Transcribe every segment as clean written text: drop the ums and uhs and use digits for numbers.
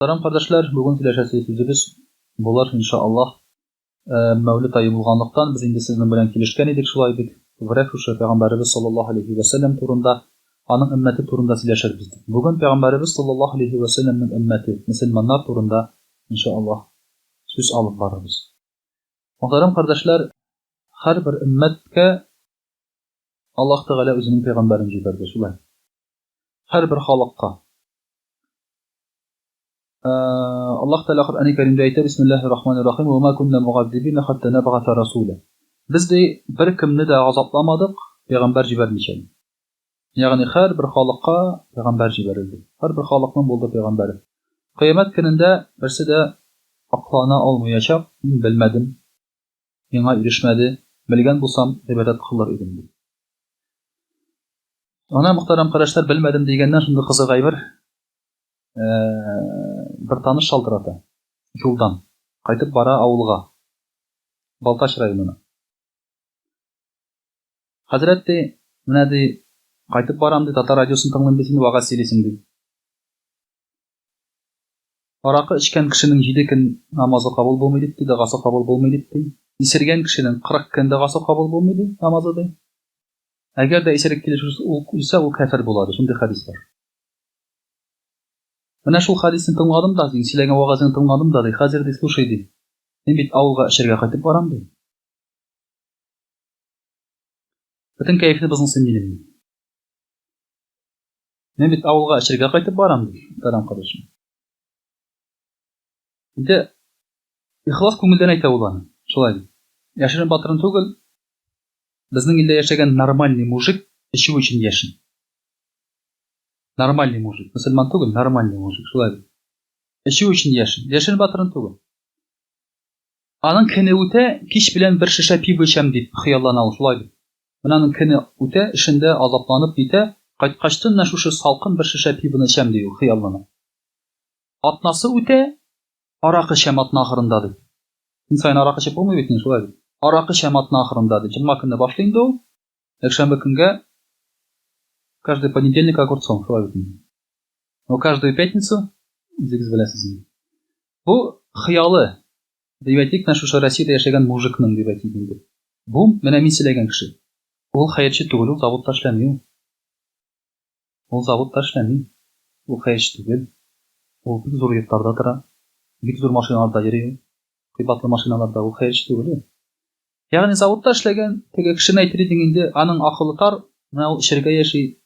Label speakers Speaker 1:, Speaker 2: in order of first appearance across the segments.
Speaker 1: Muhterem kardeşler, bugün kileşesi sözümüz bular inşallah. Mevlid ayı bulganlıktan biz indi sizin bilen kilişken edik şulaydık. Vərak şu Peygamberimiz sallallahu aleyhi ve sellem turunda, anın ümmeti turunda sileşer bizdik. Bugün Peygamberimiz sallallahu aleyhi ve sellem'in ümmeti, Müslümanlar turunda inşallah söz alıp barırız. Muhterem kardeşler, her bir ümmetke Allah Teala özünün peygamberini jiberdi şulay. Her bir halakka. Allah Teala Kur'an-ı Kerim'de ayet Bismillahirrahmanirrahim ve ma kunna mu'azzibin hatta nab'atha rasula. Biz de bir kimni de azaplamadık, peygamber jibermişelim. Yani her bir halakka peygamber jiberildi. Her bir halakın buldu peygamberi. Kıyamet gününde birisi de aklına olmayacak, bilmedim, yana erişmedi, bilgen bulsam ibadet kılır idim. Ona muhterem kardeşler bilmedim degenden şimdi kızıgay bir tanış şaldırады. Yoldan. Qaytып бара ауылға. Балташ районына. Хәзрәт де, менә де, qaytып барам де, татар радиосын тыңлыйм де, син вага сөйлисең де. Аракы içкән кешенең 7 көн намазы кабул булмый дип, дагасы кабул булмый дип. Исергән кешенең 40 көн дагасы кабул булмый дип, намазы ди. Әгәр дә исерек килеш ул кафир булады. Шундый хадис бар. Менә шул хадисны тыңладым да, син сөйләгән вагызны тыңладым да, хәзер дә слушай ди. Мин бит авылга эшергә кайтып барам ди. Бүтән кайфны безнең синнең. Мин бит авылга эшергә кайтып барам ди, тарам кадышым. Инде ихлас күңелдән әйтә ул аны. Шулай. Яшерен батырын түгел. Безнең илдә яшәгән нормальный мужик эше өчен яшен. Нормальный мужик. Мөселман түгел, нормальный мужик. Шулай. Эше өчен яшен. Яшен батырын түгел. Аның көне үтә, кич белән бер шешә пиво эчәм дип хыяллана ул. Шулай. Менә аның көне үтә, эшендә азапланып китә, кайткачтын шушы салкын бер шешә пивоны эчәм ди ул хыяллана. Атнасы үтә, аракы эчәм атна ахырында ди. Инсан аракы эчеп булмый бит, шулай. Аракы эчәм атна ахырында ди. Җомга көнне башлый инде ул. Якшәмбе көнгә каждый понедельник огурцом, шулай бит. Но каждую пятницу зигез беләсез. Бу хыялы. Дивәтик шушы Россиядә яшәгән мужикның дивәтик инде. Бу менә мин сөйләгән кеше. Ул хәерче түгел, ул заводта эшләми. Ул заводта эшләми. Ул хәерче түгел. Ул бик зур йортларда тора. Бик зур машиналарда йөри. Кыйбатлы машиналарда ул хәерче түгел. Ягъни заводта эшләгән теге кешене әйтер идең инде, аның акылы тар, менә ул эшергә яши.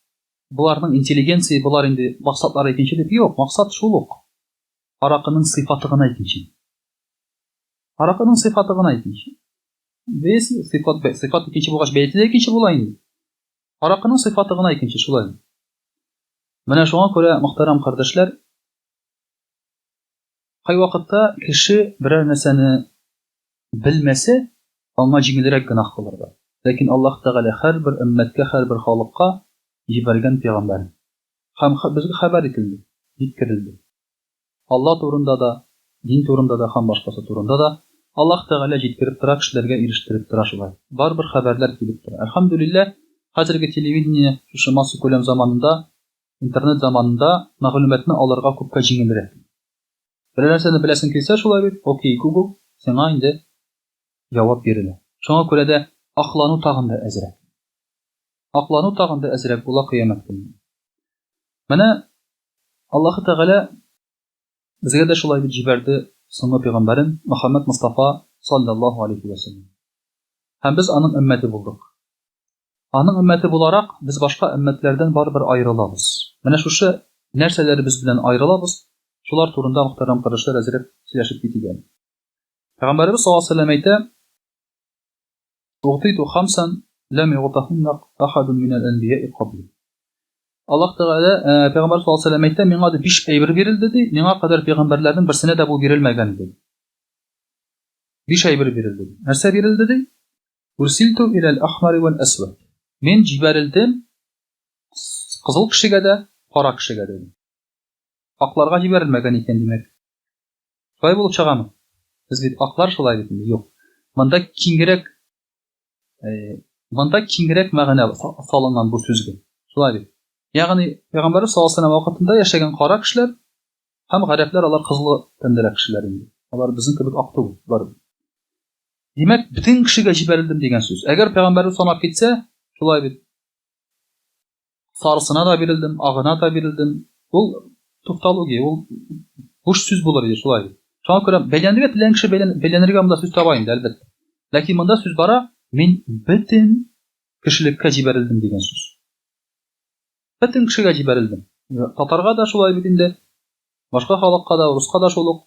Speaker 1: Буларның интеллигенция, булар инде максатлары икенче дип юк, максат шул ук. Аракының сыйфаты гына икенче. Аракының сыйфаты гына икенче. Без сыйфат икенче булгач бәйте дә икенче була инде. Аракының сыйфаты гына икенче шулай. Менә шуңа күрә мөхтәрәм кардәшләр, кай вакытта кеше берәр нәрсәне белмәсә, аңа җиңелрәк гөнаһ кылырга. Ләкин Аллаһ Тәгалә һәр бер өммәткә, һәр бер халыкка җибәргән пәйгамбәр. Һәм безгә хәбәр ителде, җиткерелде. Алла турында да, дин турында да, һәм башкасы турында да Аллаһ Тәгалә җиткереп тора, кешеләргә ирештереп тора шулай. Барбер хәбәрләр килеп тора. Әлхәмдүлилләһ, хәзерге телевидение шушы масса күләм заманында, интернет заманында мәгълүматны алырга күпкә җиңелрәк. Бер нәрсәне беләсең килсә шулай бит, окей, Google, сиңа инде җавап бирелә. Шуңа күрә дә аклану тагын да әзрәк. Аклану тагын да әзрәк була кыямәт көнне. Менә Аллаһ Тәгалә безгә дә шулай дип җибәрде соңгы пәйгамбәрен Мөхәммәд Мустафа саллаллаһу алейхи ва саллям. Һәм без аның өммәте булдык. Аның өммәте буларак без башка өммәтләрдән барыбер аерылабыз. Менә шушы нәрсәләребез белән аерылабыз. Шулар турында мөхтәрәм карашлар әзрәк сөйләшеп китегән. Пәйгамбәрбез саллаллаһу алейхи ва саллям әйтә: "Угтиту хамсан лам югтахунна ахадун мин ал-анбия'i qabli." Аллаһ Тәгалә Пәйгамбәр саллаллаһу алейхи ва саллям әйтә: "Миңа 5 әйбер бирелде ди, миңа кадәр пәйгамбәрләрнең берсенә дә бу бирелмәгән ди." 5 әйбер бирелде. Нәрсә бирелде ди? "Урсилту илал ахмар вал асвад." Мин җибәрелдем кызыл кешегә дә, кара кешегә дә. Акларга җибәрелмәгән икән димәк. Шулай булып чыгамы? Без бит аклар шулай бит. Юк. Монда киңрәк мәгънә салынган бу сүзгә. Шулай бит. Ягъни Пәйгамбәр саллаллаһу алейхи ва саллям вакытында яшәгән кара кешеләр Һәм гарәпләр алар кызлы тәндәрәк кешеләр инде. Алар безнең кебек ак түгел, бар. Димәк, бөтен кешегә җибәрелдем дигән сүз. Әгәр пәйгамбәрне санап китсә, шулай бит. Сарысына да бирелдем, агына да бирелдем. Ул тавтология, ул буш сүз булыр иде шулай. Шуңа күрә бәйләнергә теләгән кеше бәйләнергә монда сүз таба инде, әлбәттә. Ләкин монда сүз бара, мин бөтен кешелеккә җибәрелдем дигән сүз. Бөтен кешегә җибәрелдем. Татарга да шулай бит инде. Башка халыкка да, руска да шулык.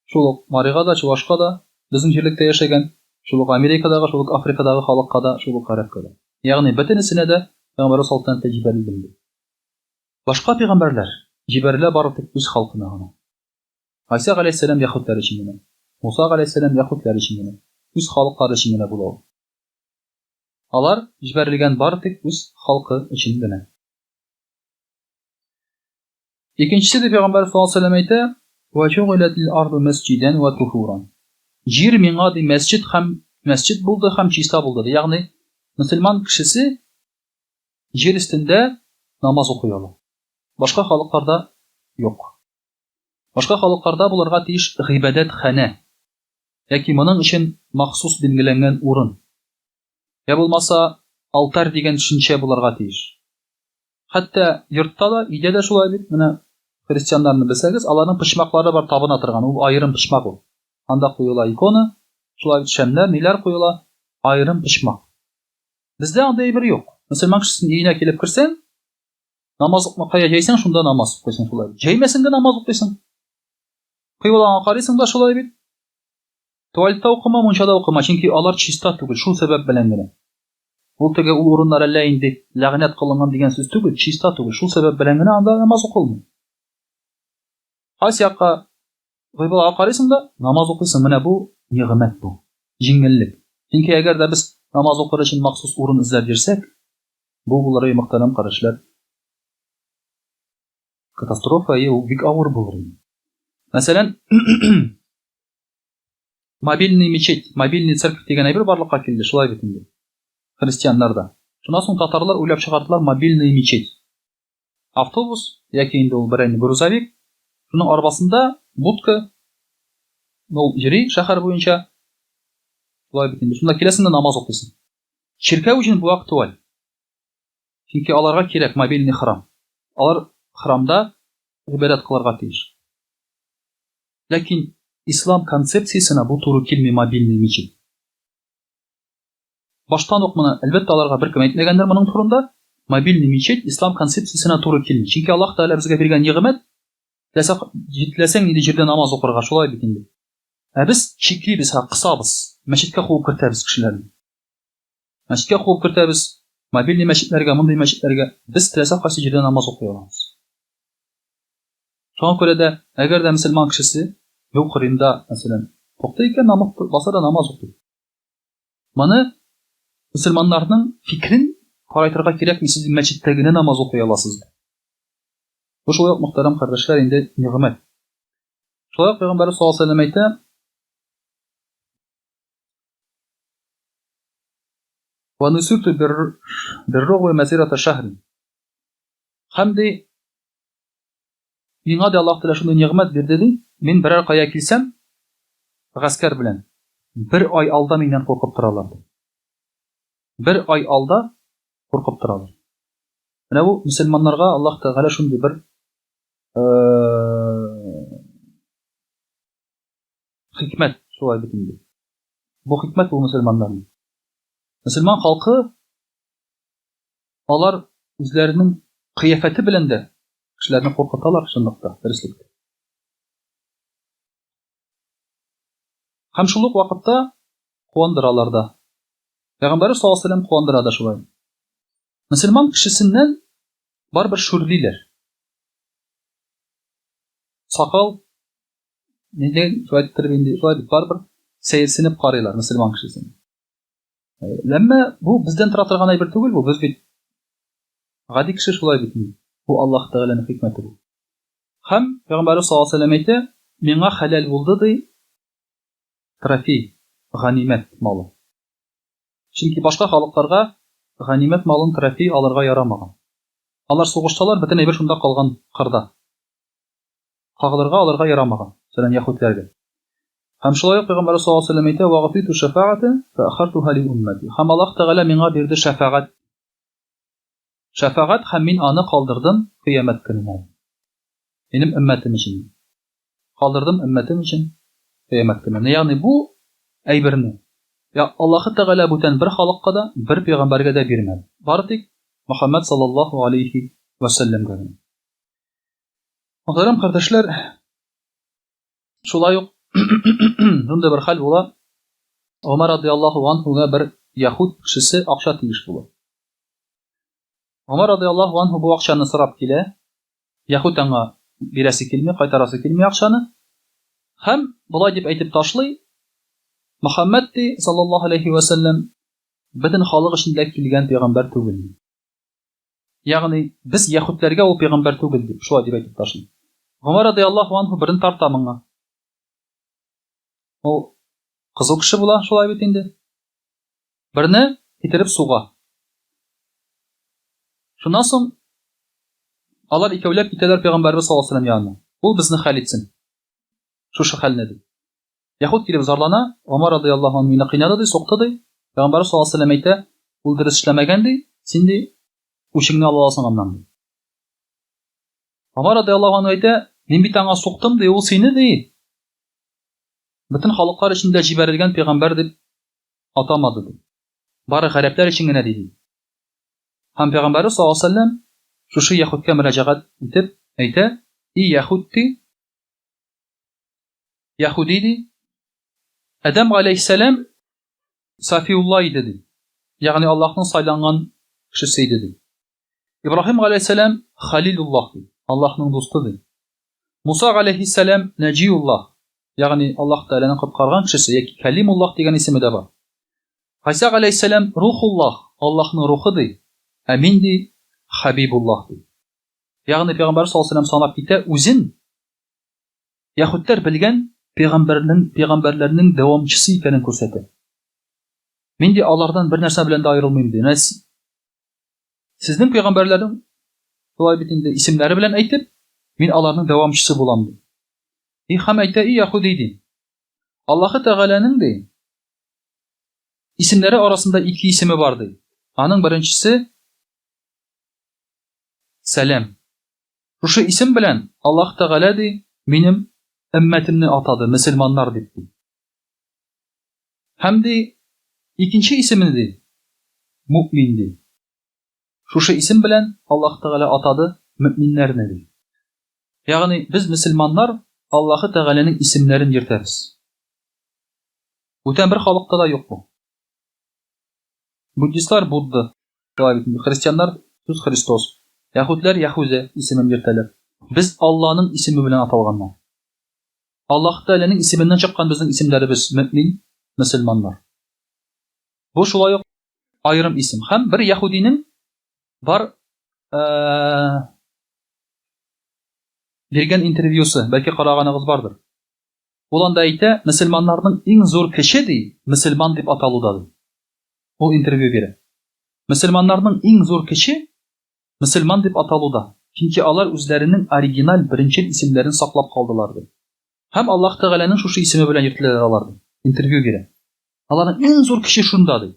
Speaker 1: Шулык Марига да, Чувашка да, безнең җирлектә яшәгән, шулык Америкадагы, шулык Африкадагы халыкка да, шулык гарәпкә дә. Ягъни бөтенесенә дә Пәйгамбәр саллаллаһу алейһи җибәрелде. Башка пәйгамбәрләр җибәрелә бары тик үз халкына гына. Айса галәйһиссәлам яһүдләр өчен генә. Муса галәйһиссәлам яһүдләр өчен генә. Үз халыклары өчен генә була ул. Алар җибәрелгән бары тик үз халкы өчен генә. Икенчесе дә Пәйгамбәр саллаллаһу алейһи әйтә: "Ва җугилатил арду масҗидан ва тухуран." Җир миңа ди мәсҗид булды һәм чиста булды. Ягъни мөселман кешесе җир өстендә намаз укый ала. Башка халыкларда юк. Башка халыкларда булырга тиеш гыйбадәт хана. Яки моның өчен махсус билгеләнгән урын. Я булмаса алтарь дигән төшенчә булырга тиеш. Хәтта йортта да, өйдә дә шулай бит. Менә христианнарны белсәгез, аларның почмаклары бар табына торган. Ул аерым почмак ул. Анда куела икона, шулай шәмнәр, ниләр куела, аерым почмак. Бездә андай бер юк. Мөселман кешесенең өенә килеп керсәң, намаз укмакка җәйсәң, шунда намаз укыйсың шулай. Җәймәсәң дә намаз укыйсың. Кыйблага карыйсың да шулай бит. Туалетта укыма, мунчада укыма, чөнки алар чиста түгел, шул сәбәп белән генә. Ул теге ул урыннар әллә инде ләгънәт кылынган дигән сүз түгел, чиста түгел, шул сәбәп белән генә анда намаз укылмый. Асякка кыйблага карыйсың да намаз укыйсың. Менә бу нигъмәт бу, җиңеллек. Чөнки әгәр дә без намаз укыр өчен махсус урын эзләп йөрсәк, бу булыр мөхтәрәм карашлар. Катастрофа, ул бик авыр булыр. Мәсәлән, мобильный мечеть, мобильный церковь дигән әйбер барлыкка килде, шулай бит инде. Христианнарда. Шуннан соң татарлар уйлап чыгардылар мобильный мечеть. Автобус яки инде ул бер грузовик, шуның арбасында будка, ул җири шәһәр буенча. Шулай бит инде. Шунда киләсең дә намаз укыйсың. Чиркәү өчен бу актуаль. Чөнки аларга кирәк мобильный храм. Алар храмда гыйбадәт кылырга тиеш. Ләкин ислам концепциясенә бу туры килми мобильный мечеть. Баштан ук моны әлбәттә аларга беркем әйтмәгәндер моның турында. Мобильный мечеть ислам концепциясенә туры килми. Чөнки Аллаһ Тәгалә безгә биргән нигъмәт, җитләсәң инде җирдә намаз укырга, шулай бит инде. Ә без чиклибез, кысабыз. Мәчеткә куып кертәбез кешеләрне. Мәчеткә куып кертәбез. Мобильный мәчетләргә, мондай мәчетләргә без теләсә кайсы җирдә намаз укый алабыз. Шуңа күрә дә, әгәр дә мөселман кешесе юл кырында, мәсәлән, туктай икән, намаз баса да намаз укый. Моны мөселманнарның фикрен карайтырга кирәкми, сез мәчеттә генә намаз укый аласыз. Бу шулай ук мөхтәрәм кардәшләр, инде нигъмәт. Шулай ук Пәйгамбәр саллаллаһу алейһи ва сәллям әйтә: "Ва нуситу бир-ругъ масирата шаһр." Һәм ди, миңа да Аллаһ Тәгалә шундый нигъмәт бирде ди, мин берәр кая килсәм, гаскәр белән, бер ай алда миннән куркып торалар. Бер ай алда куркып торалар. Менә бу мөселманнарга Аллаһ Тәгалә шундый бер хикмәт, шулай бит инде. Бу хикмәт бу мөселманнарның. Мөселман халкы алар үзләренең кыяфәте белән дә кешеләрне куркыталар чынлыкта, дөреслектә. Һәм шул ук вакытта куандыралар да. Пәйгамбәр саллаллаһу алейһи ва сәллям куандыра да шулай. Мөселман кешесеннән барбер шүрлиләр. Сакал нидә шулай торып инде, шулай барбер сәерсенеп карыйлар мөселман кешесен. Ләмма бу бездән тора торган әйбер түгел бу, без бит гади кеше шулай бит. Бу Аллаһ Тәгаләнең хикмәте бу. Һәм Пәйгамбәр саллаллаһу алейһи ва сәллям әйтә: "Миңа хәлал булды ди трофей, ганимәт малы." Чөнки башка халыкларга ганимәт малын трофей алырга ярамаган. Алар сугышталар, бөтен әйбер шунда калган кырда. кагылырга аларга ярамаган. Мәсәлән, яһүдләргә. Һәм шулай ук Пәйгамбәр саллаллаһу алейһи ва сәлләм әйтә: "Вагъфиту шафа'ата фа ахартуха ли уммати." Һәм Аллаһ Тәгалә миңа бирде шафагать. Шафагать һәм мин аны калдырдым кыямәт көненә. Минем өммәтем өчен. Калдырдым өммәтем өчен кыямәт көненә. Ягъни бу әйберне Аллаһ Тәгалә бүтән бер халыкка да, бер пәйгамбәргә дә бирмәде. Бары тик Мөхәммәд саллаллаһу алейһи ва сәлләмгә генә. Мөхтәрәм кардәшләр, шулай ук шундай бер хәл була. Умар радиллаһу анһуга бер яһүд кешесе акча тиеш була. Умар радиллаһу анһу бу акчаны сорап килә. Яһүд аңа бирәсе килми, кайтарасы килми акчаны. Һәм булай дип әйтеп ташлый: Мөхәммәд саллаллаһу алейһи ва сәлләм бөтен халык эчендә килгән пәйгамбәр түгел. Ягъни без яһүдләргә ул пәйгамбәр түгел дип шулай дип әйтеп ташлый. Умар радиллаһу анһу берен тарта моңа. Ул кызыл кеше була, шулай бит инде. Берне китереп суга. Шуннан соң алар икәүләп китәләр пәйгамбәрбез саллаллаһу алейһи ва сәлләм янына. Ул безне хәл итсен. Шушы хәлне ди. Яһүд килеп зарлана, Умар радиллаһу анһу мине кыйнады ди, сукты ди. Пәйгамбәр саллаллаһу алейһи ва сәлләм әйтә: "Ул дөрес эшләмәгән ди, син ди үчеңне ала аласың аннан." Умар радиллаһу анһу әйтә: "Мин бит аңа суктым ди, ул сине ди. Бөтен халыклар эчендә җибәрелгән пәйгамбәр дип атамады ди. Бары гарәпләр өчен генә ди." Һәм пәйгамбәр саллаллаһу алейһи ва сәлләм шушы яһүдкә мөрәҗәгать итеп әйтә: "И яһүд, яһуди ди, Адам алейһиссәлам Сафиулла иде ди. Ягъни Аллаһның сайланган кешесе иде ди. Ибраһим алейһиссәлам Халилуллаһ ди, Аллаһның дусты ди. Муса алейһиссәлам Наҗиуллаһ, ягъни Аллаһ Тәгаләнең коткарган кешесе, яки Калимуллаһ дигән исеме дә бар. Гайса алейһиссәлам Рухуллаһ, Аллаһның рухы ди. Мин ди Хабибуллаһ ди." Ягъни Пәйгамбәр саллаллаһу алейһи ва сәлләм санап китә, үзен яһүдләр белгән пәйгамбәрләрнең дәвамчысы икәнен күрсәтә. Мин ди алардан бер нәрсә белән дә аерылмыйм ди. Сезнең пәйгамбәрләрнең шулай бит инде исемнәре белән әйтеп, мин аларның дәвамчысы булам ди. Һәм әйтә: "И яһуди ди, Аллаһ Тәгаләнең ди исемнәре арасында ике исеме бар ди. Аның беренчесе Сәлам. Шушы исем белән Аллаһ Тәгалә ди минем өммәтемне атады, мөселманнар дип ди. Һәм ди икенче исеме ди Муъмин ди. Шушы исем белән Аллаһ Тәгалә атады мөэминнәрне ди." Ягъни без мөселманнар Аллаһ Тәгаләнең исемнәрен йөртәбез. Бүтән бер халыкта да юк бу. Буддистлар Будда, христианнар Иисус Христос, яһүдләр Яһүзә исемен йөртәләр. Без Аллаһның исеме белән аталганнар. Аллаһ Тәгаләнең исеменнән чыккан безнең исемнәребез мөэмин, мөселманнар. Бу шулай ук аерым исем. Һәм бер яһүдинең бар биргән интервьюсы, бәлки караганыгыз бардыр. Ул анда әйтә, мөселманнарның иң зур кеше ди, мөселман дип аталуда ди. Ул интервью бирә. Мөселманнарның иң зур кеше мөселман дип аталуда. Чөнки алар үзләренең оригиналь беренчел исемнәрен саклап калдылар ди. Һәм Аллаһ Тәгаләнең шушы исеме белән йөртәләр алар ди. Интервью бирә. Аларның иң зур кеше шунда ди.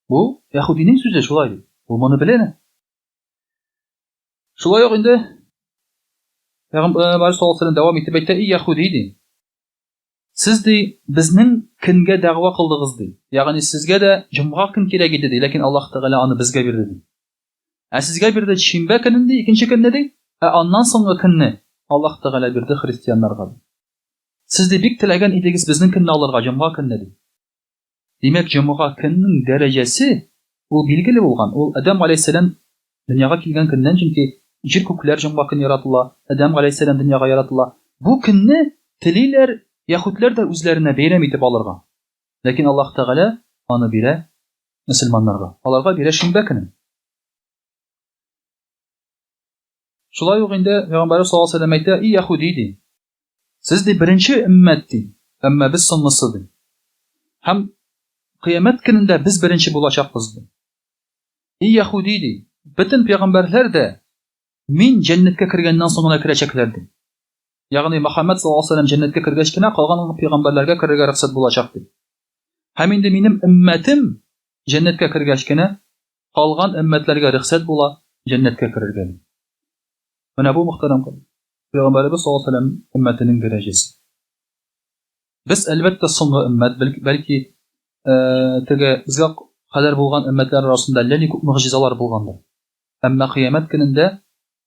Speaker 1: Бу яһүдинең сүзе шулай ди. Ул моны белә. Шулай ук инде Пәйгамбәр саллаллаһу алейһи ва сәлләм дәвам итеп әйтә: "И яһуди ди, сез ди безнең көнгә дәгъва кылдыгыз ди. Ягъни сезгә дә җомга көн кирәк иде ди, ләкин Аллаһ Тәгалә аны безгә бирде ди. Сезгә бирде шимбә көнен ди, икенче көнне ди, аннан соңгы көнне Аллаһ Тәгалә бирде христианнарга. Сез ди бик теләгән идегез безнең көнне алырга, җомга көнне ди. Димәк, җомга көннең дәрәҗәсе ул билгеле булган. Ул Адам алейһиссәлам дөньяга килгән көннән, чөнки җир күкләр җомга көн яратыла, Адам алейһиссәлам дөньяга яратыла. Бу көнне телиләр, яһүдләр дә үзләренә бәйрәм итеп алырга. Ләкин Аллаһ Тәгалә аны бирә мөселманнарга. Аларга бирә шимбә көнен. Шулай ук инде Пәйгамбәр саллаллаһу алейһи ва сәлләм әйтә: "И яһуди ди, сез ди беренче өммәт ди, әмма без соңгысы ди. Һәм кыямәт көнендә без беренче булачакбыз ди. И яһуди ди, бөтен пәйгамбәрләр дә Мин җәннәткә кергәннән соң гына керәчәкләр ди. Ягъни Мөхәммәд саллаллаһу алейһи ва сәлләм җәннәткә кергәч кенә калган пәйгамбәрләргә керергә рөхсәт булачак ди. Һәм инде минем өммәтем җәннәткә кергәч кенә калган өммәтләргә рөхсәт була җәннәткә керергә. Менә бу мөхтәрәм пәйгамбәрбез саллаллаһу алейһи ва сәлләм өммәтенең дәрәҗәсе. Без әлбәттә соңгы өммәт, бәлки теге безгә кадәр булган өммәтләр арасында әллә күп мөгъҗизалар булгандыр. Әмма кыямәт көнендә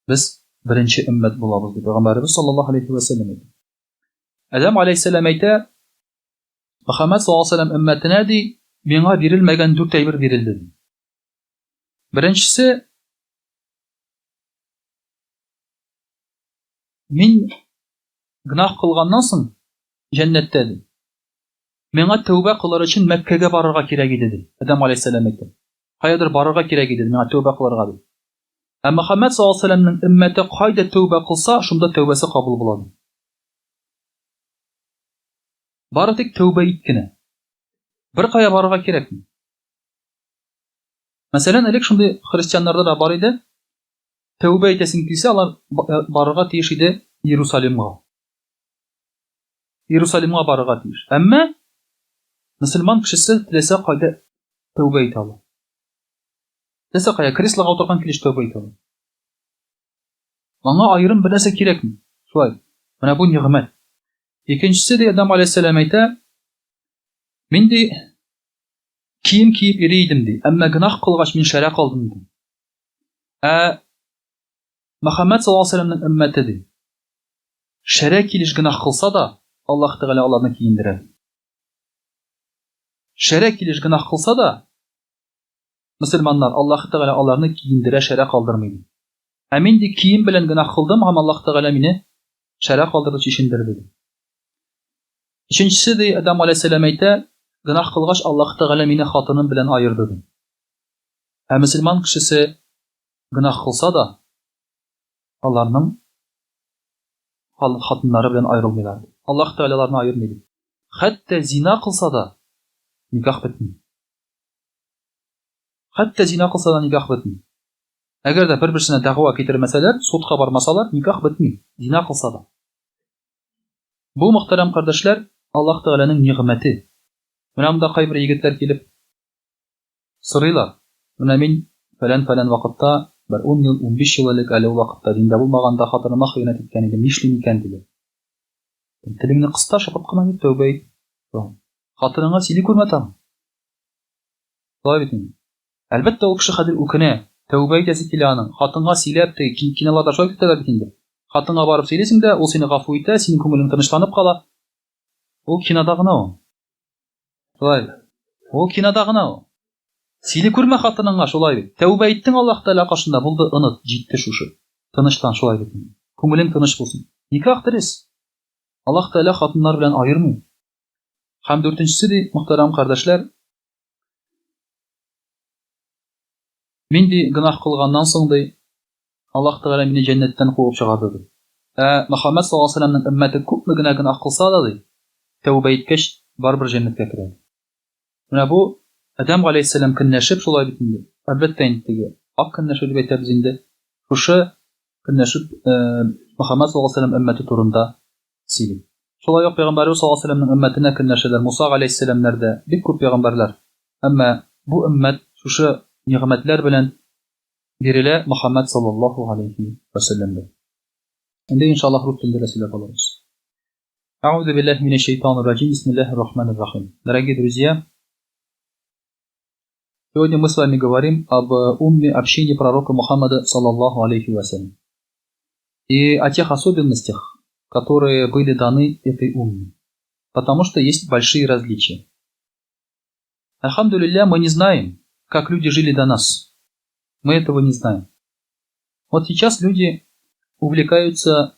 Speaker 1: без беренче өммәт булабыз дип Пәйгамбәрбез саллаллаһу алейһи ва сәлләм әйтә. Адам алейһиссәлам әйтә, Мөхәммәд саллаллаһу алейһи ва сәлләм өммәтенә ди, миңа бирелмәгән 4 әйбер бирелде. Беренчесе, мин гынах кылганнан соң җәннәттә ди. Миңа тәүбә кылыр өчен Мәккәгә барырга кирәк иде ди. Адам алейһиссәлам әйтә. Каядыр барырга кирәк иде миңа тәүбә кылырга ди. Ә Мөхәммәд саллаллаһу алейһи ва сәлләмнең өммәте кайда тәүбә кылса, шунда тәүбәсе кабул була. Бары тик тәүбә ит кенә. Бер кая барырга кирәкми. Мәсәлән, элек шундый христианнарда да бар иде. Тәүбә итәсең килсә, алар барырга тиеш иде Иерусалимга. Иерусалимга барырга тиеш. Әмма мөселман кешесе теләсә кайда тәүбә итә ала. Теләсә кая креслога утырган килеш тәүбә итә ала. Аңа аерым бер нәрсә кирәкми. Шулай. Менә бу нигъмәт. Икенчесе ди Адам алейһиссәлам әйтә, мин ди кием киеп йөри идем ди, әмма гынах кылгач мин шәрә калдым ди. Мөхәммәд саллаллаһу алейһи ва сәлләмнең өммәте ди. Шәрә килеш гынах кылса да, Аллаһ Тәгалә аларны киендерә. Шәрә килеш гынах кылса да, мөселманнар Аллаһ Тәгалә аларны киендерә, шәрә калдырмый. Ә мин ди кием белән гынах кылдым, һәм Аллаһ Тәгалә мине шәрә калдырып чишендерде. Өченчесе ди Адам алейһиссәлам әйтә, гынах кылгач Аллаһ Тәгалә мине хатыным белән аерды. Ә мөселман кешесе гынах кылса да, аларның хатыннары белән аерылмыйлар. Аллаһ Тәгалә аларны аермый. Хәтта зина кылса да никах бетми. Хәтта зина кылса да никах бетми. Әгәр дә бер-берсенә дәгъва китермәсәләр, судка бармасалар, никах бетми. Зина кылса да. Бу мөхтәрәм кардәшләр, Аллаһ Тәгаләнең нигъмәте. Менә монда кайбер егетләр килеп сорыйлар. Менә мин фәлән вакытта, бер 10 ел, 15 ел элек әле вакытта диндә булмаганда хатыныма хыянәт иткән идем, нишлим икән диде. Телеңне кыста шапып кына ит, тәүбә ит. Хатыныңа сили күрмә тагын. Шулай бит. Әлбәттә ул кеше хәзер үкенә, тәүбә итәсе килә аның. Хатынга сөйләп, киноларда шулай итәләр бит инде. Хатынга барып сөйләсең дә, ул сине гафу итә, синең күңелең тынычланып кала. Ул кинода гына ул. Шулай. Ул кинода гына ул. Сили күрмә хатыныңа, шулай бит. Тәүбә иттең Аллаһ Тәгалә кашында, булды, оныт, җитте шушы. Тынычлан, шулай бит. Күңелең тыныч булсын. Никах дөрес. Аллаһ Тәгалә хатыннар белән аермый. Һәм дүртенчесе ди, мөхтәрәм кардәшләр, мин ди гынах кылганнан соң ди, Аллаһ Тәгалә мине җәннәттән куып чыгарды ди. Мөхәммәд саллаллаһу алейһи ва сәлләмнең өммәте күпме генә гынах кылса да ди, тәүбә иткәч барбер җәннәткә керә. Менә бу Адам алейһиссәлам көнләшеп шулай бит инде. Әлбәттә инде ак көнләшү дип әйтәбез инде. Шушы көнләшеп Мөхәммәд саллаллаһу алейһи ва сәлләм өммәте турында сөйли. Шулай ук Пәйгамбәрбез саллаллаһу алейһи ва сәлләмнең өммәтенә көнләшәләр. Муса алейһиссәламнәр дә бик күп пәйгамбәрләр. Әмма бу өммәт шушы нигъмәтләр белән бирелә Мөхәммәд саллаллаһу алейһи ва сәлләмгә. Инде иншаллаһ рус телендә сөйләп алырбыз. Аузу биллаһи минеш шайтанир раҗим. Бисмиллаһир рахманир рахим. Дорогие друзья, сегодня мы с вами говорим об умме общения пророка Мухаммада саллаллаху алейхи ва саллям и о тех особенностях, которые были даны этой умме, потому что есть большие различия. Альхамдулилля, мы не знаем, как люди жили до нас. Мы этого не знаем. Вот сейчас люди увлекаются,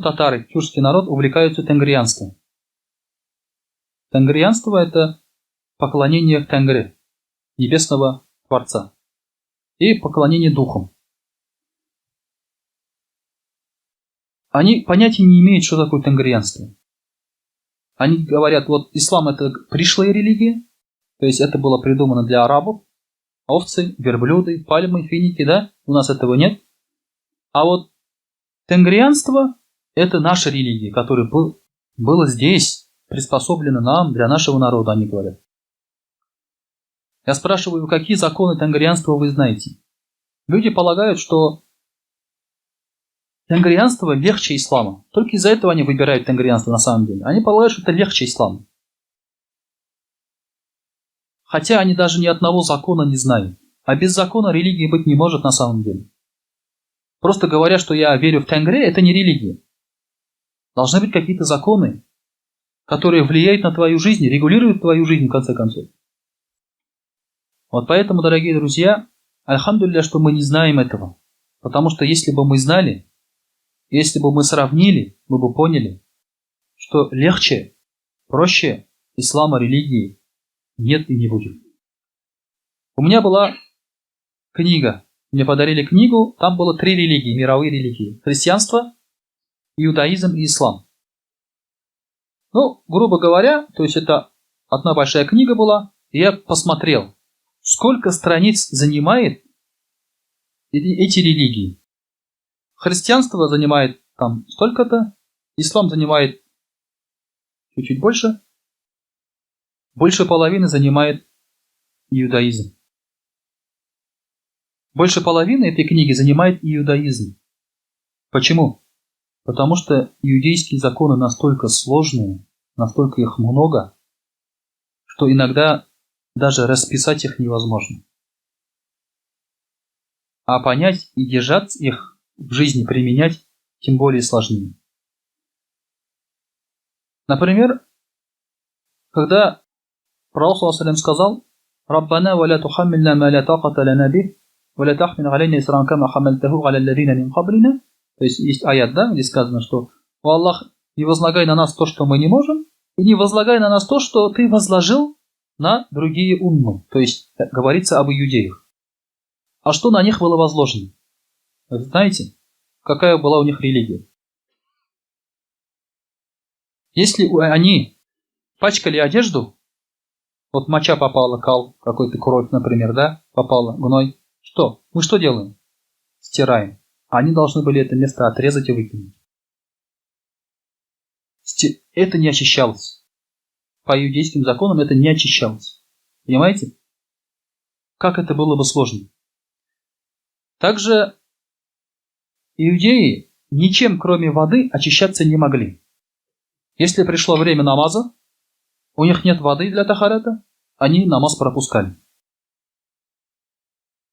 Speaker 1: татары, тюркский народ, увлекаются тенгрианством. Тенгрианство – это поклонение Тенгри, небесного Творца, и поклонение духам. Они понятия не имеют, что такое тенгрианство. Они говорят, вот ислам – это пришлая религия, то есть это было придумано для арабов, овцы, верблюды, пальмы, финики, да? У нас этого нет. А вот тенгрианство – это наша религия, которая была здесь, приспособлена нам, для нашего народа, они говорят. Я спрашиваю, какие законы тенгрианства вы знаете? Люди полагают, что тенгрианство легче ислама. Только из-за этого они выбирают тенгрианство на самом деле. Они полагают, что это легче ислама. Хотя они даже ни одного закона не знают. А без закона религии быть не может на самом деле. Просто говоря, что я верю в Тенгри, это не религия. Должны быть какие-то законы, которые влияют на твою жизнь, регулируют твою жизнь в конце концов. Вот поэтому, дорогие друзья, альхамдулилля, что мы не знаем этого. Потому что если бы мы знали, если бы мы сравнили, мы бы поняли, что легче, проще ислама, религии нет и не будет. У меня была книга. Мне подарили книгу, там было 3 религии, мировые религии. Христианство, иудаизм и ислам. Ну, грубо говоря, то есть это одна большая книга была, и я посмотрел, сколько страниц занимает эти религии. Христианство занимает там столько-то, ислам занимает чуть-чуть больше, больше половины занимает иудаизм. Больше половины этой книги занимает иудаизм. Почему? Потому что иудейские законы настолько сложные, настолько их много, что иногда даже расписать их невозможно. А понять и держать их в жизни, применять, тем более сложнее. Например, когда Пророк ﷺ сказал: «Раббана ва ля тухаммилна ма ля тaqата лана бих, ва ля тахмил алейна исран кама хамальтаху аля аллазина мин каблина». То есть есть аят, да, где сказано, что «О Аллах, не возлагай на нас то, что мы не можем, и не возлагай на нас то, что ты возложил на другие уммы». То есть говорится об иудеях. А что на них было возложено? Вы знаете, какая была у них религия? Если они пачкали одежду, вот моча попала, кал, какой-то кровь, например, да, попала, гной, что? Мы что делаем? Стираем. Они должны были это место отрезать и выкинуть. Это не очищалось. По иудейским законам это не очищалось. Понимаете? Как это было бы сложно. Также иудеи ничем, кроме воды, очищаться не могли. Если пришло время намаза, у них нет воды для тахарата, они намаз пропускали.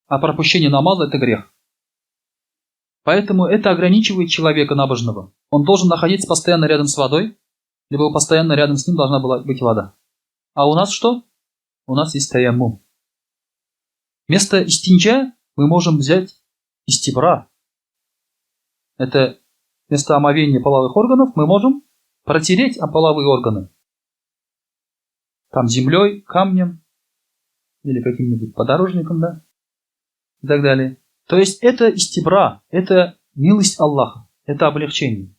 Speaker 1: А пропущение намаза – это грех. Поэтому это ограничивает человека набожного. Он должен находиться постоянно рядом с водой, либо постоянно рядом с ним должна была быть вода. А у нас что? У нас есть таяммум. Вместо истинджа мы можем взять истибра. Это вместо омовения половых органов мы можем протереть половые органы. Там землей, камнем или каким-нибудь подорожником, да, и так далее. То есть это истибра, это милость Аллаха, это облегчение.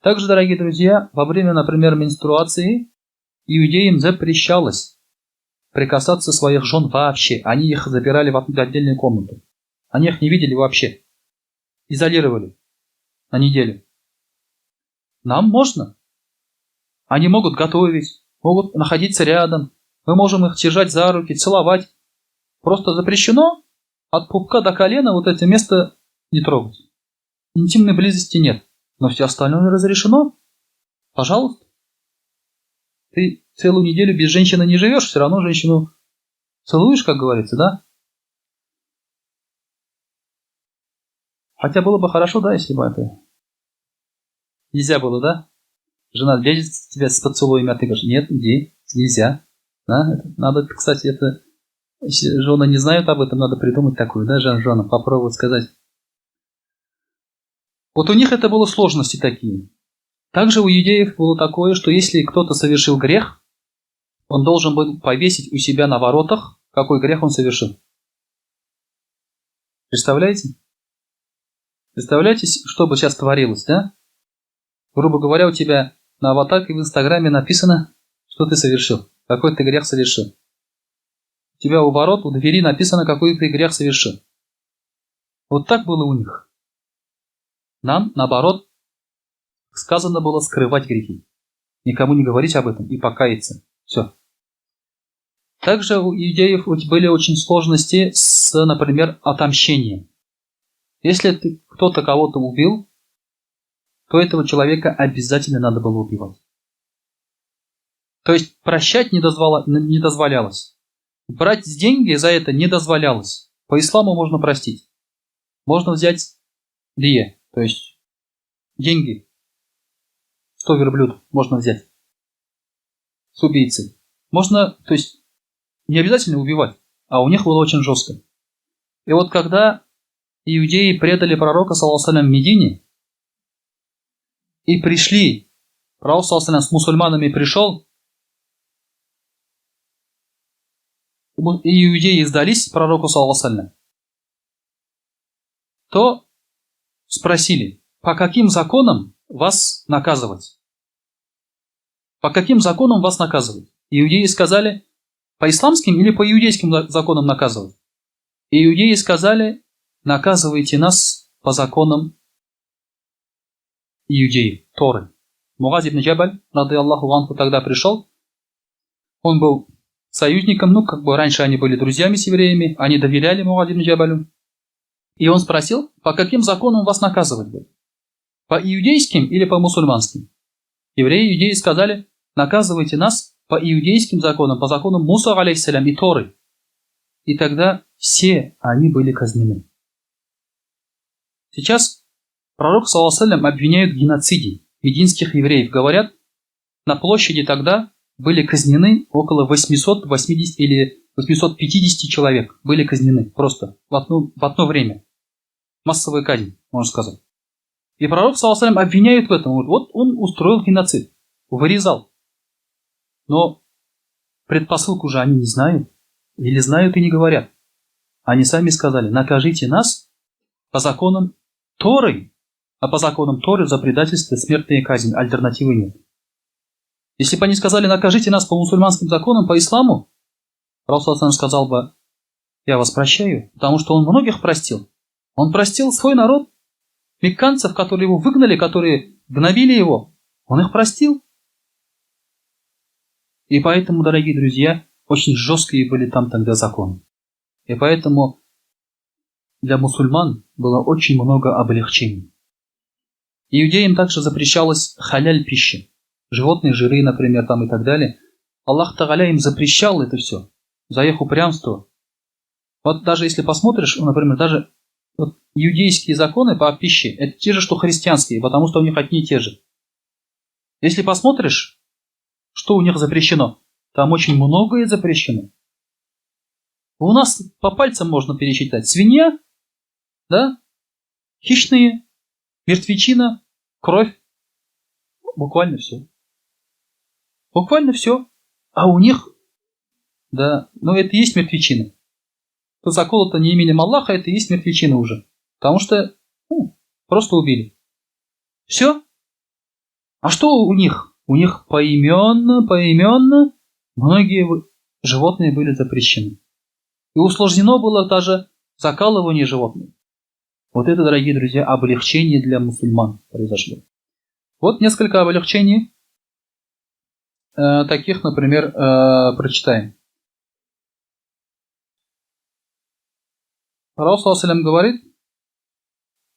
Speaker 1: Также, дорогие друзья, во время, например, менструации иудеям запрещалось прикасаться своих жен вообще. Они их забирали в отдельную комнату. Они их не видели вообще. Изолировали на неделю. Нам можно. Они могут готовить, могут находиться рядом. Мы можем их держать за руки, целовать. Просто запрещено от пупка до колена вот это место не трогать. Интимной близости нет. Но все остальное разрешено. Пожалуйста. Ты целую неделю без женщины не живешь, все равно женщину целуешь, как говорится, да? Хотя было бы хорошо, да, если бы это нельзя было, да? Жена лезет в тебя с поцелуями, а ты говоришь: нет, иди, нельзя. Да? Надо, кстати, это... Если жены не знают об этом, надо придумать такую, да, женам, попробовать сказать. Вот у них это было сложности такие. Также у иудеев было такое, что если кто-то совершил грех, он должен был повесить у себя на воротах, какой грех он совершил. Представляете? Представляете, что бы сейчас творилось, да? Грубо говоря, у тебя на аватарке в Инстаграме написано, что ты совершил, какой ты грех совершил. У тебя у ворот, у двери написано, какой ты грех совершил. Вот так было у них. Нам, наоборот, сказано было скрывать грехи. Никому не говорить об этом и покаяться. Все. Также у иудеев были очень сложности с, например, отомщением. Если кто-то кого-то убил, то этого человека обязательно надо было убивать. То есть прощать не дозволялось. Брать деньги за это не дозволялось. По исламу можно простить. Можно взять дие, то есть деньги. 100 верблюдов можно взять с убийцей. Можно, то есть не обязательно убивать, а у них было очень жестко. И вот когда иудеи предали пророка, саллаллаху алейхи в Медине, и пришли, пророк, саллаллаху алейхи с мусульманами пришел, и иудеи сдались пророку, саллаллаху алейхи, то спросили, по каким законам вас наказывать? По каким законам вас наказывать? Иудеи сказали, по исламским или по иудейским законам наказывать? Иудеи сказали, наказывайте нас по законам иудеев, Торы. Муаз ибн Джабаль, рады Аллаху анху, тогда пришел. Он был союзником, раньше они были друзьями с евреями, они доверяли Муаз ибн Джабалю. И он спросил, по каким законам вас наказывать будет? По иудейским или по мусульманским? Евреи и иудеи сказали, наказывайте нас по иудейским законам, по законам Муса, алейхиссалям, и Торы. И тогда все они были казнены. Сейчас пророк, саллаллаху алейхи, обвиняют в геноциде мединских евреев. Говорят, на площади тогда были казнены около 880 или 850 человек. Были казнены просто в одно время. Массовая казнь, можно сказать. И пророк, саллаллаху алейхи, обвиняют в этом. Вот он устроил геноцид, вырезал. Но предпосылку же они не знают. Или знают и не говорят. Они сами сказали, накажите нас по законам Торы, а по законам Торы за предательство смертная казнь, альтернативы нет. Если бы они сказали, накажите нас по мусульманским законам, по исламу, пророк саллаллаху алейхи сказал бы, я вас прощаю, потому что он многих простил. Он простил свой народ, мекканцев, которые его выгнали, которые гнобили его. Он их простил. И поэтому, дорогие друзья, очень жесткие были там тогда законы. И поэтому для мусульман было очень много облегчений. Иудеям также запрещалась халяль пища. Животные жиры, например, там и так далее. Аллах Тааля им запрещал это все. За их упрямство. Вот даже если посмотришь, например, даже иудейские законы по пище, это те же, что христианские, потому что у них одни и те же. Если посмотришь, что у них запрещено, там очень многое запрещено. У нас по пальцам можно пересчитать. Свинья, да, хищные, мертвечина, кровь. Буквально все. Буквально все. А у них, да, это и есть мертвечина. То заколото не именем Аллаха, это и есть мертвечина уже. Потому что просто убили. Все. А что у них? У них поименно многие животные были запрещены. И усложнено было даже закалывание животных. Вот это, дорогие друзья, облегчение для мусульман произошло. Вот несколько облегчений. Таких, например, прочитаем. Пророк саллаллаху алейхи говорит,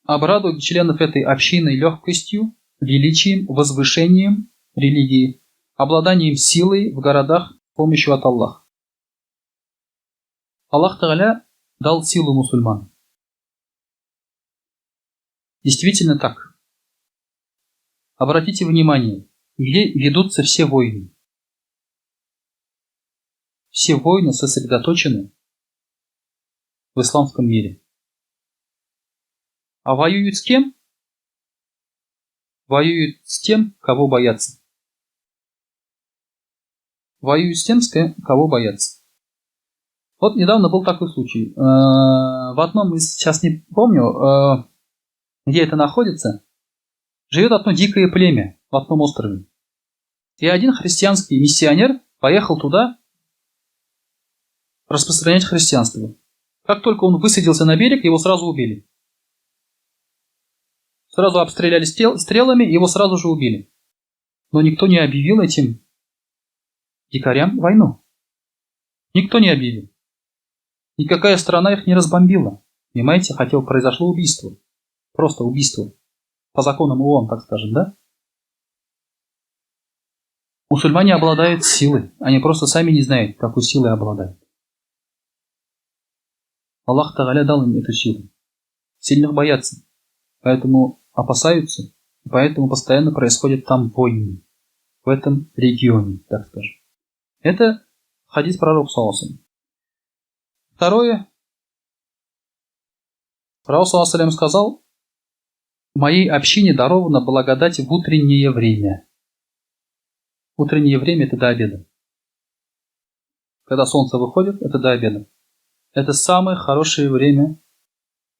Speaker 1: обрадуйте членов этой общины легкостью, величием, возвышением религии, обладанием силой в городах с помощью от Аллаха. Аллах Тааля дал силу мусульман. Действительно так. Обратите внимание, где ведутся все войны. Все войны сосредоточены в исламском мире. А воюют с кем? Воюют с тем, кого боятся. Воюют с тем, кого боятся. Вот недавно был такой случай. В одном из, сейчас не помню, где это находится, живет одно дикое племя в одном острове. И один христианский миссионер поехал туда распространять христианство. Как только он высадился на берег, его сразу убили. Сразу обстреляли стрелами, его сразу же убили. Но никто не объявил этим дикарям войну. Никто не объявил. Никакая страна их не разбомбила. Понимаете, произошло убийство. Просто убийство. По законам ООН, так скажем, да? Мусульмане обладают силой. Они просто сами не знают, какой силой обладают. Аллах Тааля дал им эту силу. Сильных боятся. Поэтому опасаются. И поэтому постоянно происходят там войны. В этом регионе, так скажем. Это хадис пророка саллаллаху. Второе. Пророк саллаллаху сказал: в моей общине дарована благодать в утреннее время. Утреннее время – это до обеда. Когда солнце выходит, это до обеда. Это самое хорошее время,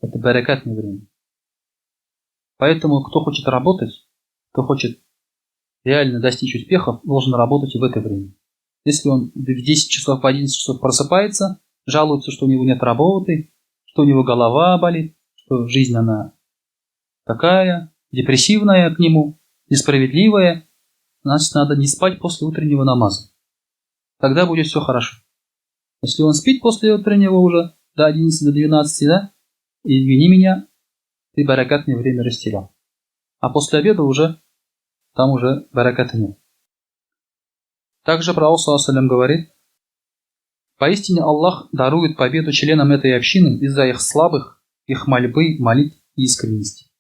Speaker 1: это баракатное время. Поэтому, кто хочет работать, кто хочет реально достичь успехов, должен работать в это время. Если он в 10 часов, в 11 часов просыпается, жалуется, что у него нет работы, что у него голова болит, что жизнь она такая, депрессивная к нему, несправедливая, значит, надо не спать после утреннего намаза. Тогда будет все хорошо. Если он спит после утреннего уже до 11, до 12, да, извини меня, ты баракатное время растерял. А после обеда уже, там уже бараката нет. Также пророк саллаллаху говорит: поистине Аллах дарует победу членам этой общины из-за их слабых, их мольбы, молитв и искренности.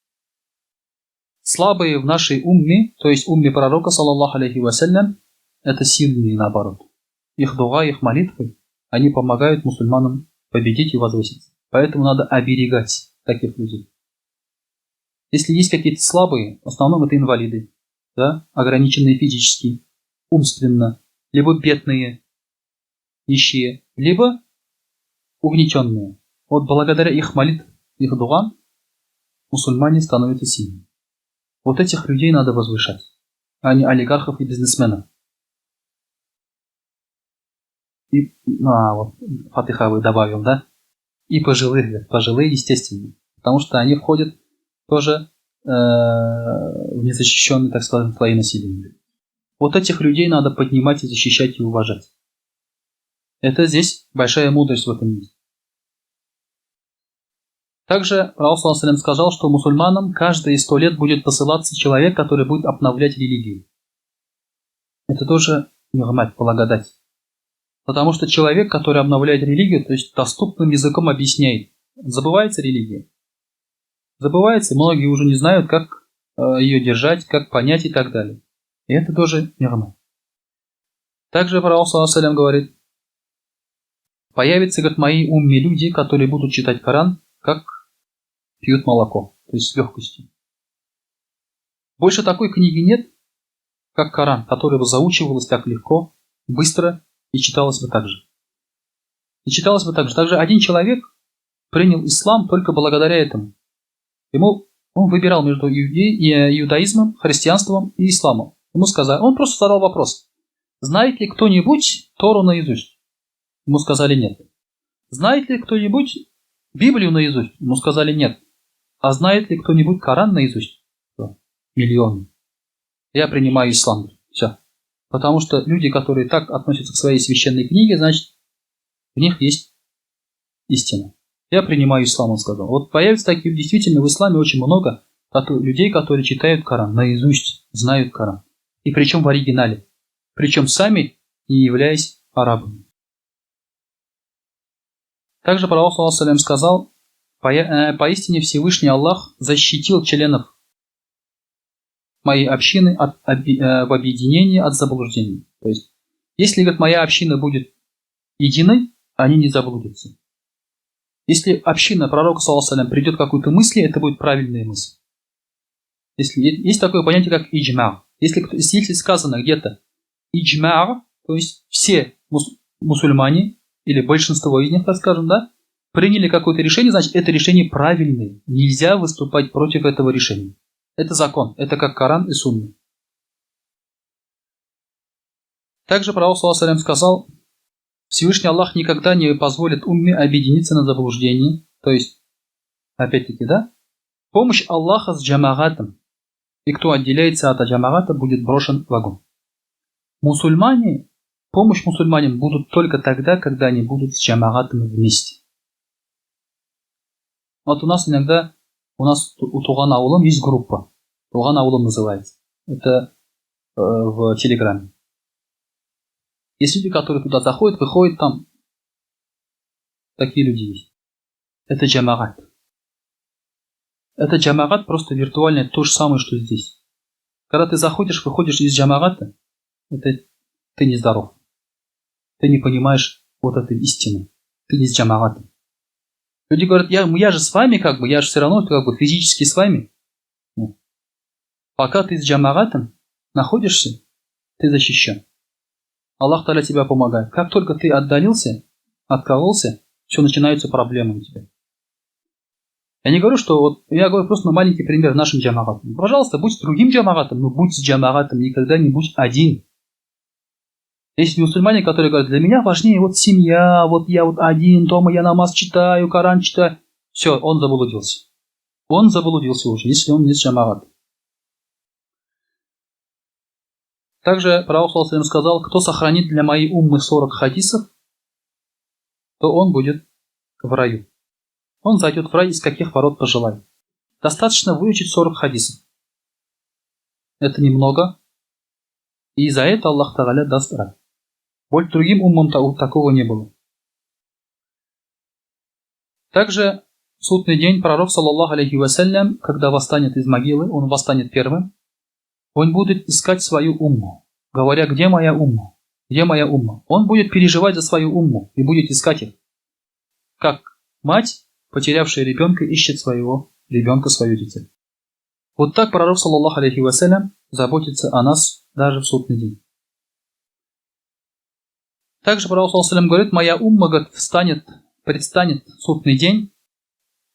Speaker 1: Слабые в нашей умме, то есть умме пророка, саллаллаху алейхи вассалям, это сильные наоборот. Их дуа, их молитвы, они помогают мусульманам победить и возвыситься. Поэтому надо оберегать таких людей. Если есть какие-то слабые, в основном это инвалиды, да, ограниченные физически, умственно, либо бедные, нищие, либо угнетенные. Вот благодаря их молитвам, их дуам, мусульмане становятся сильными. Вот этих людей надо возвышать, а не олигархов и бизнесменов. И, вот Фатиха вы добавил, да? И пожилые, естественно. Потому что они входят тоже в незащищенные, так сказать, слои населения. Вот этих людей надо поднимать и защищать и уважать. Это здесь большая мудрость в этом есть. Также пророк саллаллаху сказал, что мусульманам каждые 100 лет будет посылаться человек, который будет обновлять религию. Это тоже нигмат, благодать. Потому что человек, который обновляет религию, то есть доступным языком объясняет, забывается религия. Забывается, многие уже не знают, как ее держать, как понять и так далее. И это тоже нигмат. Также пророк саллаллаху говорит: появятся, говорит, мои умные люди, которые будут читать Коран, как пьют молоко, то есть с легкостью. Больше такой книги нет, как Коран, которая бы заучивалась так легко, быстро и читалась бы так же. Также один человек принял ислам только благодаря этому. Он выбирал между иудаизмом, христианством и исламом. Он просто задал вопрос: знает ли кто-нибудь Тору наизусть? Ему сказали нет. Знает ли кто-нибудь Библию наизусть? Ему сказали нет. А знает ли кто-нибудь Коран наизусть? Миллионы. Я принимаю ислам. Все. Потому что люди, которые так относятся к своей священной книге, значит, в них есть истина. Я принимаю ислам, он сказал. Вот появится таких, действительно, в исламе очень много людей, которые читают Коран наизусть, знают Коран. И причем в оригинале. Причем сами не являясь арабами. Также пророк саллаллаху сказал: поистине Всевышний Аллах защитил членов моей общины в объединении от заблуждений. То есть, если, говорит, моя община будет единой, они не заблудятся. Если община пророка саллаллаху придет к какой-то мысли, это будет правильная мысль. Есть такое понятие, как иджма'. Если сказано где-то иджма', то есть все мусульмане, или большинство из них, так скажем, да, приняли какое-то решение, значит, это решение правильное. Нельзя выступать против этого решения. Это закон. Это как Коран и Сунна. Также пророк саллаллаху сказал: Всевышний Аллах никогда не позволит умме объединиться на заблуждении. То есть, опять-таки, да, Помощь Аллаха с джамагатом. И кто отделяется от джамагата, будет брошен в огонь. Мусульмане, помощь мусульманам будут только тогда, когда они будут с джамагатом вместе. Вот у нас иногда, у Туган аулом есть группа. Туган аулом называется. Это в Телеграме. Есть люди, которые туда заходят, выходят, там такие люди есть. Это джамагат. Это джамагат просто виртуальное, то же самое, что здесь. Когда ты заходишь, выходишь из джамагата, это ты нездоров. Ты не понимаешь вот этой истины. Ты не с джамагатом. Люди говорят, я же с вами, я же все равно физически с вами. Нет. Пока ты с джамагатом находишься, ты защищен. Аллах Та'аля тебя помогает. Как только ты отдалился, откололся, все, начинаются проблемы у тебя. Я не говорю, что я говорю просто маленький пример нашим джамагатом. Пожалуйста, будь с другим джамагатом, но будь с джамагатом, никогда не будь один. Есть мусульмане, которые говорят, для меня важнее семья, я один, дома я намаз читаю, Коран читаю. Все, он заблудился. Он заблудился уже, если он не с джамагатом. Также Пророк сказал, кто сохранит для моей уммы 40 хадисов, то он будет в раю. Он зайдет в рай, из каких ворот пожелает. Достаточно выучить 40 хадисов. Это немного. И за это Аллах Та'аля даст рай. Больше другим уммам такого не было. Также в судный день Пророк, саллаллаху алейхи вассалям, когда восстанет из могилы, он восстанет первым, он будет искать свою умму, говоря, где моя умма? Где моя умма? Он будет переживать за свою умму и будет искать их. Как мать, потерявшая ребенка, ищет своего ребенка, свое дитя. Вот так Пророк, саллаллаху алейхи вассалям, заботится о нас даже в судный день. Также Пророк, саллаллаху алейхи вассалям, говорит, моя умма предстанет в судный день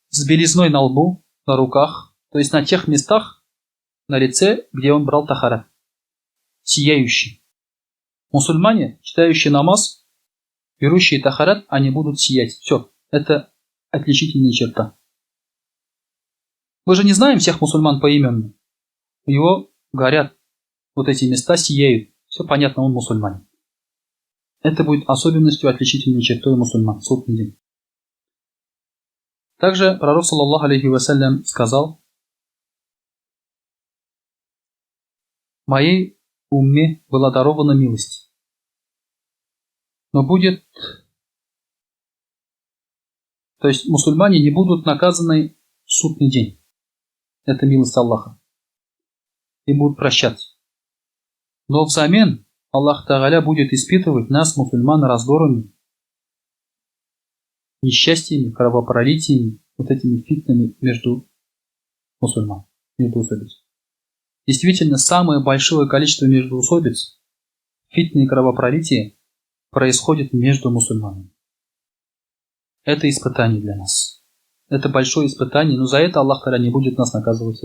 Speaker 1: с белизной на лбу, на руках, то есть на тех местах, на лице, где он брал тахарат. Сияющий. Мусульмане, читающие намаз, берущие тахарат, они будут сиять. Все, это отличительная черта. Мы же не знаем всех мусульман поименно. У него горят эти места, сияют. Все понятно, он мусульманин. Это будет особенностью, отличительной чертой мусульман в судный день. Также Пророк, саллаллаху алейхи вассалям, сказал, моей умме была дарована милость, но будет, то есть мусульмане не будут наказаны в судный день. Это милость Аллаха. Им будут прощаться. Но взамен Аллах Та'аля будет испытывать нас, мусульман, раздорами, несчастьями, кровопролитиями, этими фитнами между мусульман, междоусобиц. Действительно, самое большое количество междоусобиц, фитны и кровопролития происходит между мусульманами. Это испытание для нас. Это большое испытание, но за это Аллах Та'аля не будет нас наказывать.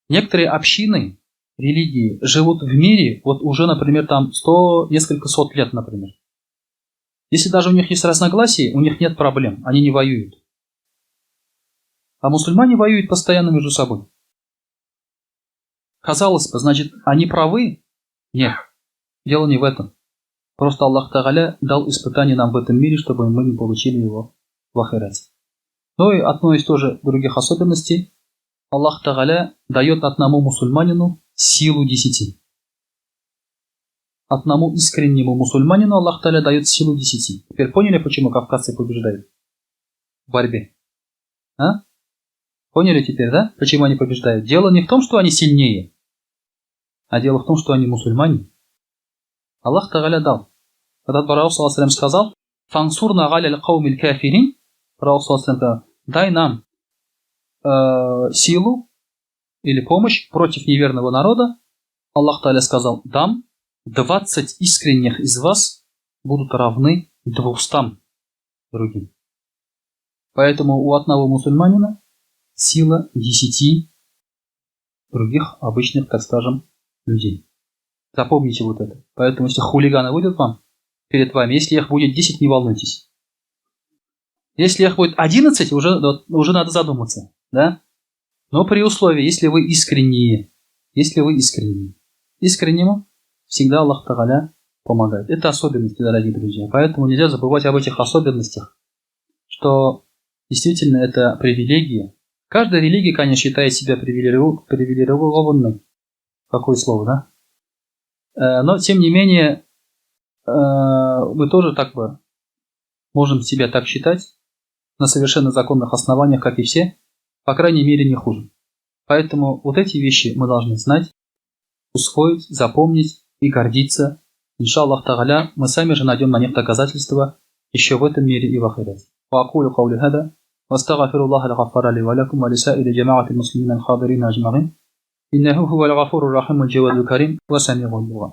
Speaker 1: Некоторые общины, религии живут в мире, уже, например, там несколько сот лет, например. Если даже у них есть разногласия, у них нет проблем, они не воюют. А мусульмане воюют постоянно между собой. Казалось бы, значит, они правы? Нет, дело не в этом. Просто Аллах Та'аля дал испытание нам в этом мире, чтобы мы не получили его в ахирате. Но и одной из тоже других особенностей, Аллах Та'аля дает одному мусульманину силу 10. Одному искреннему мусульманину Аллах Та'аля дает силу 10. Теперь поняли, почему кавказцы побеждают в борьбе? А? Поняли теперь, да? Почему они побеждают? Дело не в том, что они сильнее, а дело в том, что они мусульмане. Аллах Та'аля дал. Когда Пророк сказал, «Фансурна галя каумиль кафирин», Пророк сказал, дай нам силу или помощь против неверного народа. Аллах Та'аля сказал, дам, 20 искренних из вас будут равны 200 другим. Поэтому у одного мусульманина сила 10 других обычных, так скажем, людей. Запомните это. Поэтому если хулиганы выйдут вам перед вами, если их будет 10, не волнуйтесь. Если их будет 11, уже надо задуматься. Да? Но при условии, если вы искренние. Если вы искренние. Искреннему всегда Аллах Тааля помогает. Это особенности, дорогие друзья. Поэтому нельзя забывать об этих особенностях, что действительно это привилегия. Каждая религия, конечно, считает себя привилегированной. Какое слово, да? Но, тем не менее, мы тоже так бы можем себя так считать на совершенно законных основаниях, как и все, по крайней мере, не хуже. Поэтому вот эти вещи мы должны знать, усвоить, запомнить и гордиться. Иншаллах Тааля, мы сами же найдем на них доказательства еще в этом мире и в ахирате. وأقول قولي هذا وأستغفر الله الغفار لي ولكم ولسائر جماعة المسلمين الحاضرين أجمعين إنه هو الغفور الرحيم الجواد الكريم وسميع الدعاء.